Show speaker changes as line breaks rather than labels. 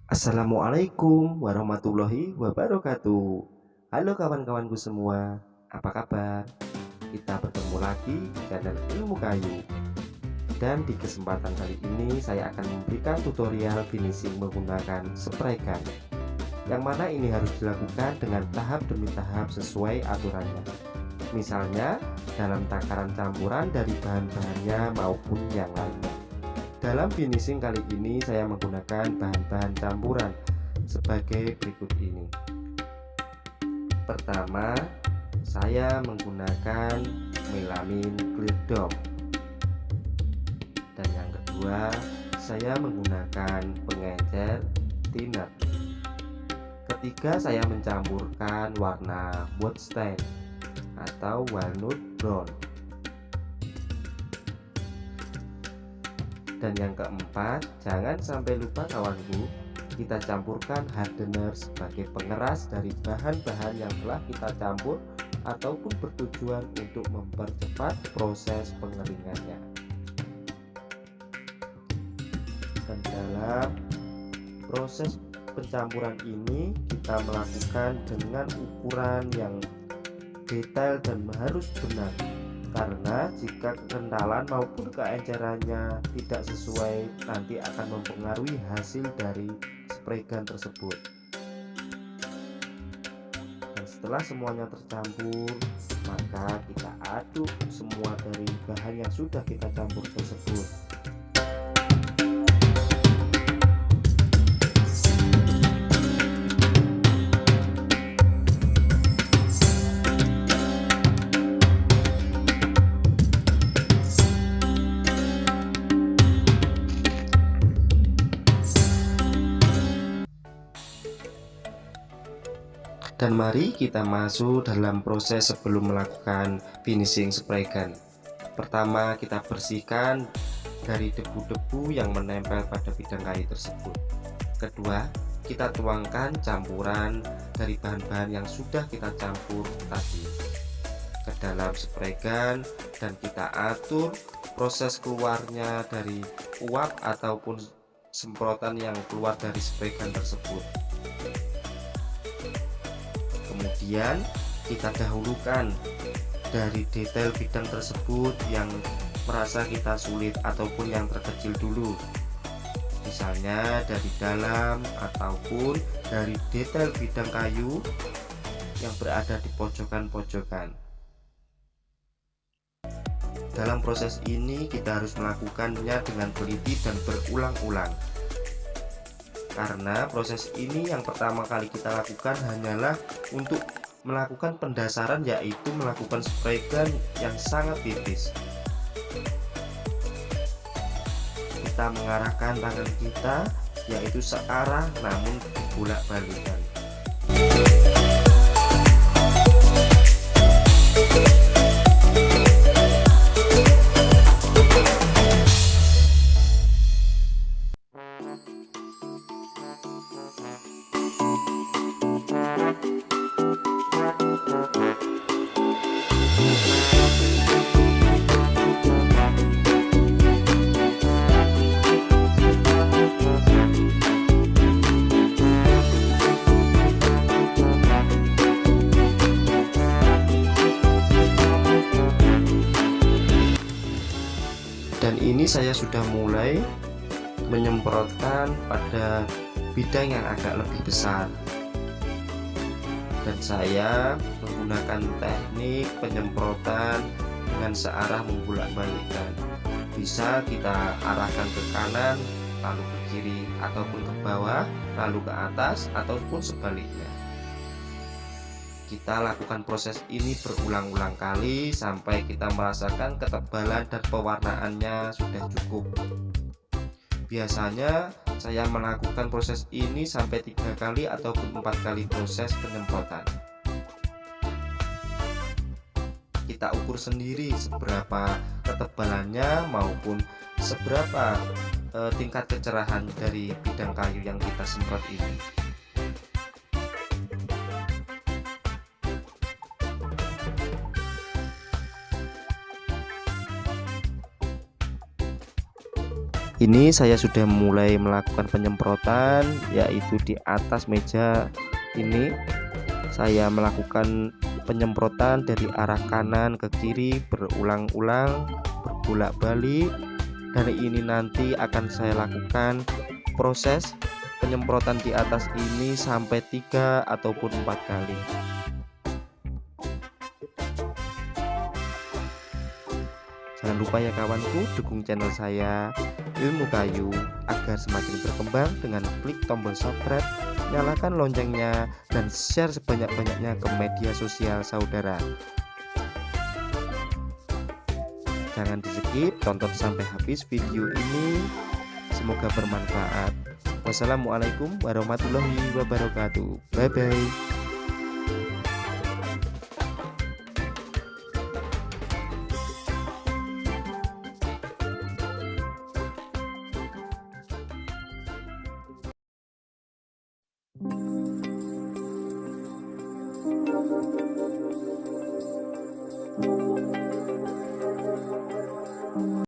Assalamualaikum warahmatullahi wabarakatuh. Halo kawan-kawanku semua, apa kabar? Kita bertemu lagi di channel Ilmu Kayu. Dan di kesempatan kali ini saya akan memberikan tutorial finishing menggunakan spray gun, yang mana ini harus dilakukan dengan tahap demi tahap sesuai aturannya. Misalnya dalam takaran campuran dari bahan-bahannya maupun yang lainnya. Dalam finishing kali ini saya menggunakan bahan-bahan campuran sebagai berikut ini. Pertama, saya menggunakan melamin clear dome. Dan yang kedua, saya menggunakan pengecer thinner. Ketiga, saya mencampurkan warna wood stain atau walnut brown. Dan yang keempat, jangan sampai lupa kawanku, kita campurkan hardener sebagai pengeras dari bahan-bahan yang telah kita campur ataupun bertujuan untuk mempercepat proses pengeringannya. Dan dalam proses pencampuran ini kita melakukan dengan ukuran yang detail dan harus benar, karena jika kekentalan maupun keencerannya tidak sesuai nanti akan mempengaruhi hasil dari spray gun tersebut. Dan setelah semuanya tercampur, maka kita aduk semua dari bahan yang sudah kita campur tersebut. Dan mari kita masuk dalam proses sebelum melakukan finishing spray gun. Pertama, kita bersihkan dari debu-debu yang menempel pada bidang kayu tersebut. Kedua, kita tuangkan campuran dari bahan-bahan yang sudah kita campur tadi ke dalam spray gun, dan kita atur proses keluarnya dari uap ataupun semprotan yang keluar dari spray gun tersebut. Kemudian kita dahulukan dari detail bidang tersebut yang merasa kita sulit ataupun yang terkecil dulu, misalnya dari dalam ataupun dari detail bidang kayu yang berada di pojokan-pojokan. Dalam proses ini kita harus melakukannya dengan teliti dan berulang-ulang, karena proses ini yang pertama kali kita lakukan hanyalah untuk melakukan pendasaran, yaitu melakukan spray gun yang sangat tipis. Kita mengarahkan tangan kita yaitu searah namun bolak-balikan. Dan ini saya sudah mulai menyemprotkan pada bidang yang agak lebih besar, dan saya menggunakan teknik penyemprotan dengan searah membolak-balikkan. Bisa kita arahkan ke kanan lalu ke kiri, ataupun ke bawah lalu ke atas, ataupun sebaliknya. Kita lakukan proses ini berulang-ulang kali sampai kita merasakan ketebalan dan pewarnaannya sudah cukup. Biasanya saya melakukan proses ini sampai 3 kali ataupun 4 kali proses penyemprotan. Kita ukur sendiri seberapa ketebalannya maupun seberapa tingkat kecerahan dari bidang kayu yang kita semprot ini. Ini saya sudah mulai melakukan penyemprotan, yaitu di atas meja ini. Saya melakukan penyemprotan dari arah kanan ke kiri berulang-ulang, berbolak-balik, dan ini nanti akan saya lakukan proses penyemprotan di atas ini sampai 3 ataupun 4 kali. Jangan lupa ya kawanku, dukung channel saya Ilmu Kayu agar semakin berkembang dengan klik tombol subscribe, nyalakan loncengnya, dan share sebanyak-banyaknya ke media sosial saudara. Jangan di skip, tonton sampai habis video ini. Semoga bermanfaat. Wassalamualaikum warahmatullahi wabarakatuh. Bye bye.